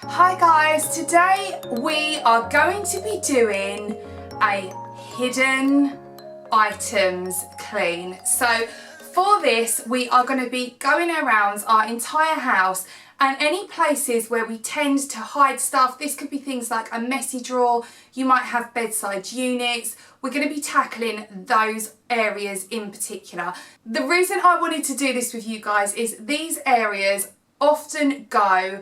Hi guys, today we are going to be doing a hidden items clean. So for this we are going to be going around our entire house and any places where we tend to hide stuff. This could be things like a messy drawer, you might have bedside units. We're going to be tackling those areas in particular. The reason I wanted to do this with you guys is these areas often go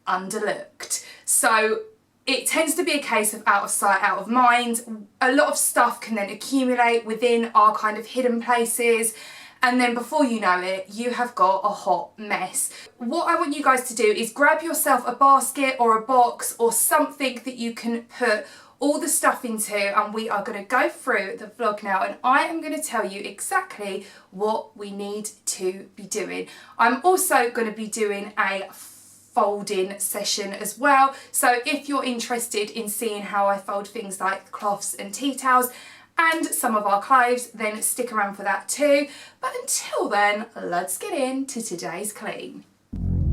underlooked. So it tends to be a case of out of sight, out of mind. A lot of stuff can then accumulate within our kind of hidden places. And then before you know it, you have got a hot mess. What I want you guys to do is grab yourself a basket or a box or something that you can put all the stuff into, and we are going to go through the vlog now and I am going to tell you exactly what we need to be doing. I'm also going to be doing a folding session as well. So if you're interested in seeing how I fold things like cloths and tea towels and some of our clothes, then stick around for that too. But until then, let's get into today's clean.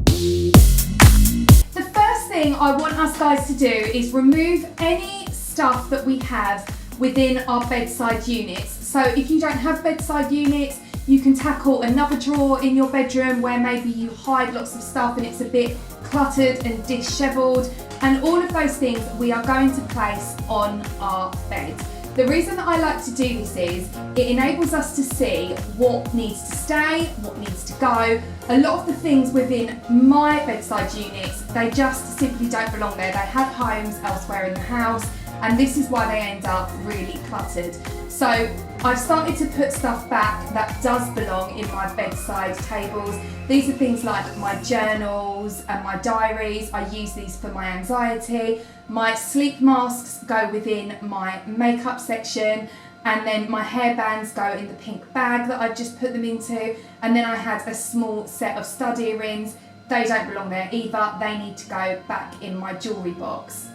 The first thing I want us guys to do is remove any stuff that we have within our bedside units. So if you don't have bedside units, you can tackle another drawer in your bedroom where maybe you hide lots of stuff and it's a bit cluttered and disheveled, and all of those things we are going to place on our bed. The reason that I like to do this is it enables us to see what needs to stay, what needs to go. A lot of the things within my bedside units, they just simply don't belong there. They have homes elsewhere in the house, and this is why they end up really cluttered. So I've started to put stuff back that does belong in my bedside tables. These are things like my journals and my diaries. I use these for my anxiety. My sleep masks go within my makeup section, and then my hairbands go in the pink bag that I've just put them into. And then I had a small set of stud earrings. They don't belong there either. They need to go back in my jewellery box.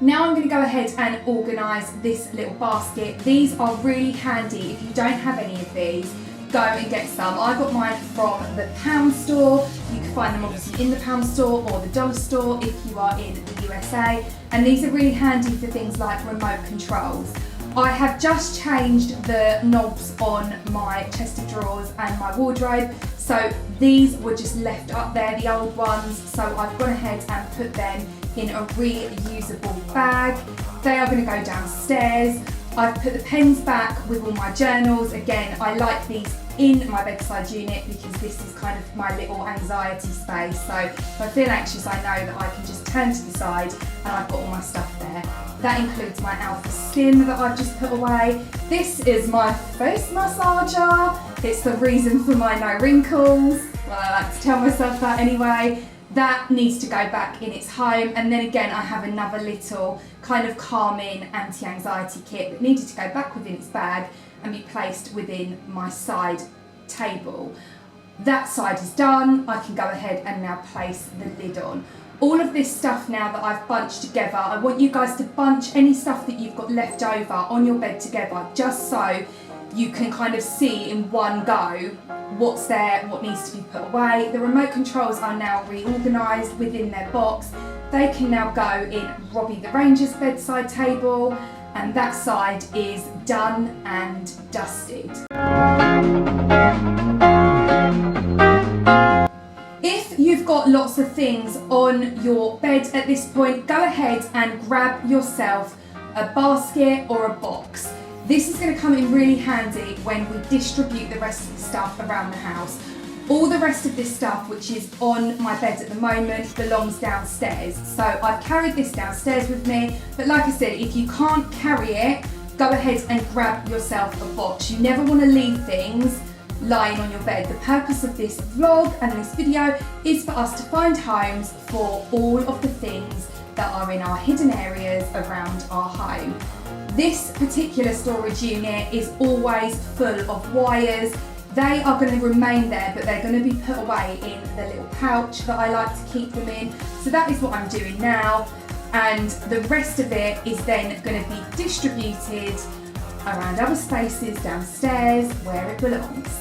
Now I'm going to go ahead and organise this little basket. These are really handy. If you don't have any of these, go and get some. I got mine from the pound store. You can find them obviously in the pound store or the dollar store if you are in the USA. And these are really handy for things like remote controls. I have just changed the knobs on my chest of drawers and my wardrobe. So these were just left up there, the old ones. So I've gone ahead and put them in a reusable bag. They are going to go downstairs. I've put the pens back with all my journals. Again, I like these in my bedside unit because this is kind of my little anxiety space. So if I feel anxious, I know that I can just turn to the side and I've got all my stuff there. That includes my Alpha Skin that I've just put away. This is my face massager. It's the reason for my no wrinkles. Well, I like to tell myself that anyway. That needs to go back in its home. And then again, I have another little kind of calming anti-anxiety kit that needed to go back within its bag and be placed within my side table. That side is done. I can go ahead and now place the lid on. All of this stuff now that I've bunched together, I want you guys to bunch any stuff that you've got left over on your bed together, just so you can kind of see in one go what's there, what needs to be put away. The remote controls are now reorganised within their box. They can now go in Robbie the Ranger's bedside table, and that side is done and dusted. If you've got lots of things on your bed at this point, go ahead and grab yourself a basket or a box. This is going to come in really handy when we distribute the rest of the stuff around the house. All the rest of this stuff, which is on my bed at the moment, belongs downstairs. So I've carried this downstairs with me, but like I said, if you can't carry it, go ahead and grab yourself a box. You never want to leave things lying on your bed. The purpose of this vlog and this video is for us to find homes for all of the things that are in our hidden areas around our home. This particular storage unit is always full of wires. They are going to remain there, but they're going to be put away in the little pouch that I like to keep them in. So that is what I'm doing now. And the rest of it is then going to be distributed around other spaces downstairs where it belongs.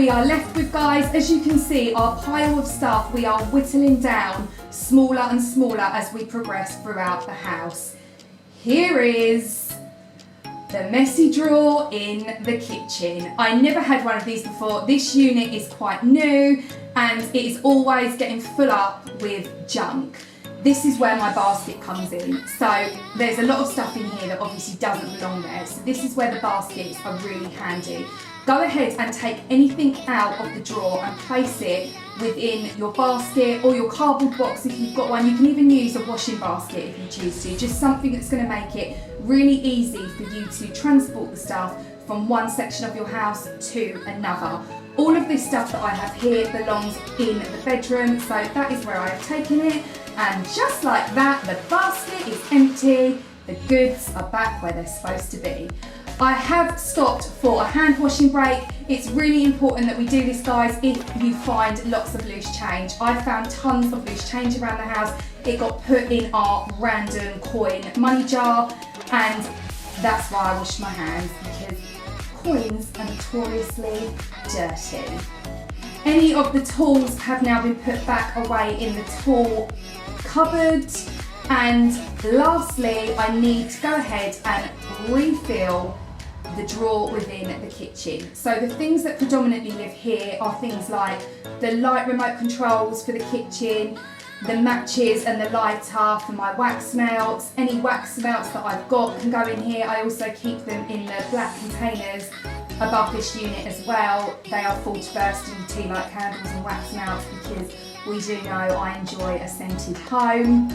we are left with, guys, as you can see, our pile of stuff we are whittling down smaller and smaller as we progress throughout the house. Here is the messy drawer in the kitchen. I never had one of these before. This unit is quite new and it is always getting full up with junk. This is where my basket comes in. So there's a lot of stuff in here that obviously doesn't belong there. So this is where the baskets are really handy. Go ahead and take anything out of the drawer and place it within your basket or your cardboard box if you've got one. You can even use a washing basket if you choose to. Just something that's going to make it really easy for you to transport the stuff from one section of your house to another. All of this stuff that I have here belongs in the bedroom, so that is where I have taken it. And just like that, the basket is empty. The goods are back where they're supposed to be. I have stopped for a hand washing break. It's really important that we do this, guys, if you find lots of loose change. I found tons of loose change around the house. It got put in our random coin money jar, and that's why I washed my hands, because coins are notoriously dirty. Any of the tools have now been put back away in the tool cupboard. And lastly, I need to go ahead and refill the drawer within the kitchen. So the things that predominantly live here are things like the light remote controls for the kitchen, the matches and the lighter for my wax melts. Any wax melts that I've got can go in here. I also keep them in the black containers above this unit as well. They are full to bursting with tea light candles and wax melts, because we do know I enjoy a scented home.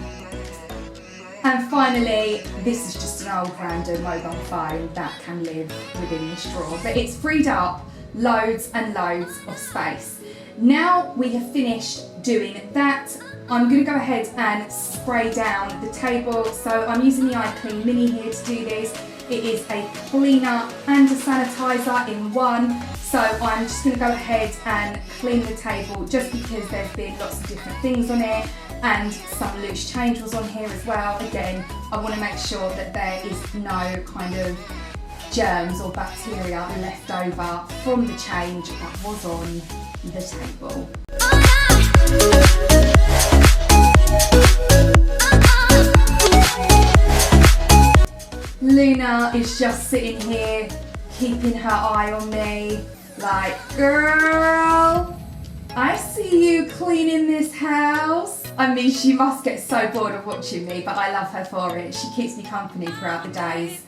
And finally, this is just an old random mobile phone that can live within this drawer, but it's freed up loads and loads of space. Now we have finished doing that, I'm going to go ahead and spray down the table. So I'm using the iClean Mini here to do this. It is a cleaner and a sanitizer in one. So I'm just going to go ahead and clean the table, just because there's been lots of different things on it and some loose change was on here as well. Again, I want to make sure that there is no kind of germs or bacteria left over from the change that was on the table. Luna is just sitting here keeping her eye on me like, girl, I see you cleaning this house. I mean, she must get so bored of watching me, but I love her for it. She keeps me company throughout the days.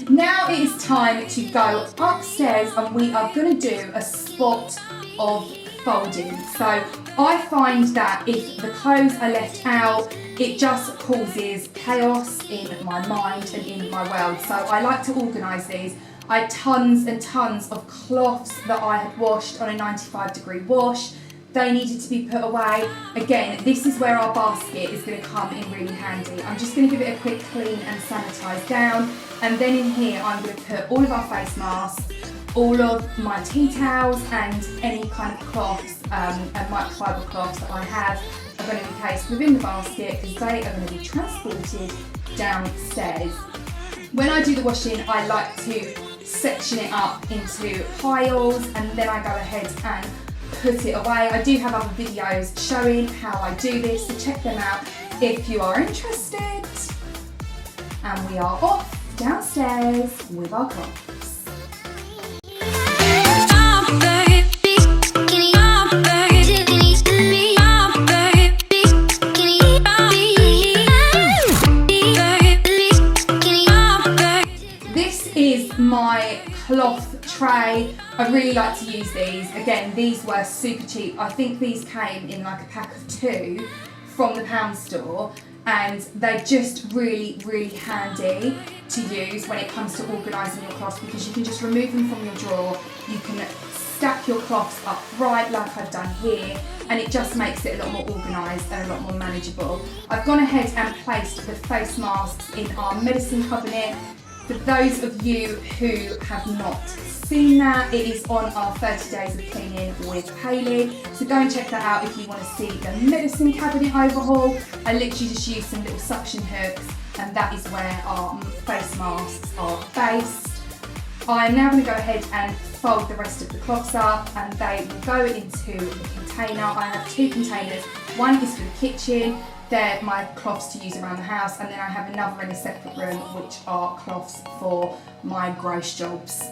Now it is time to go upstairs, and we are going to do a spot of folding. So I find that if the clothes are left out, it just causes chaos in my mind and in my world. So I like to organise these. I had tons and tons of cloths that I had washed on a 95-degree wash. They needed to be put away. Again, this is where our basket is going to come in really handy. I'm just going to give it a quick clean and sanitise down. And then in here, I'm going to put all of our face masks, all of my tea towels, and any kind of cloths and microfiber cloths that I have are going to be placed within the basket, because they are going to be transported downstairs. When I do the washing, I like to section it up into piles, and then I go ahead and put it away. I do have other videos showing how I do this, so check them out if you are interested. And we are off downstairs with our clothes. This is my cloth tray. I really like to use these. Again, these were super cheap. I think these came in like a pack of 2 from the pound store, and they're just really, really handy to use when it comes to organising your cloths, because you can just remove them from your drawer. You can stack your cloths upright like I've done here, and it just makes it a lot more organised and a lot more manageable. I've gone ahead and placed the face masks in our medicine cabinet. For those of you who have not seen that, it is on our 30 days of cleaning with Hayley, so go and check that out if you want to see the medicine cabinet overhaul. I literally just used some little suction hooks, and that is where our face masks are based. I'm now going to go ahead and fold the rest of the cloths up, and they will go into the container. I have 2 containers. One is for the kitchen, they're my cloths to use around the house, and then I have another in a separate room which are cloths for my gross jobs.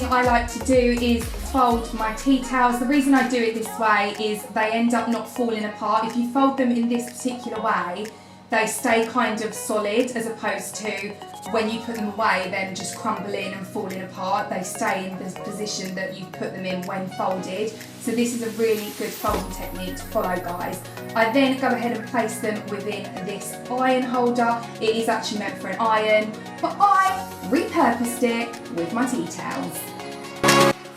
I like to do is fold my tea towels. The reason I do it this way is they end up not falling apart. If you fold them in this particular way, they stay kind of solid, as opposed to when you put them away, them just crumbling and falling apart. They stay in the position that you put them in when folded. So this is a really good folding technique to follow, guys. I then go ahead and place them within this iron holder. It is actually meant for an iron, but I repurposed it with my tea towels.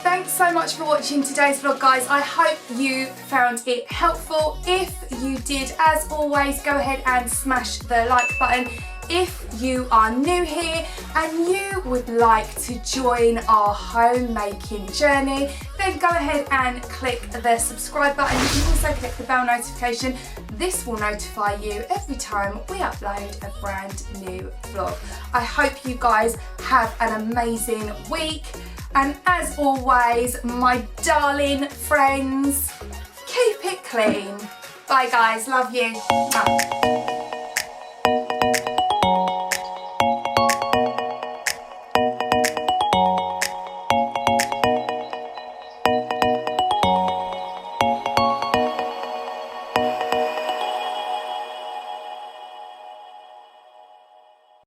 Thanks so much for watching today's vlog, guys. I hope you found it helpful. If you did, as always, go ahead and smash the like button. If you are new here and you would like to join our homemaking journey, then go ahead and click the subscribe button. You can also click the bell notification. This will notify you every time we upload a brand new vlog. I hope you guys have an amazing week. And as always, my darling friends, keep it clean. Bye guys, love you. Bye.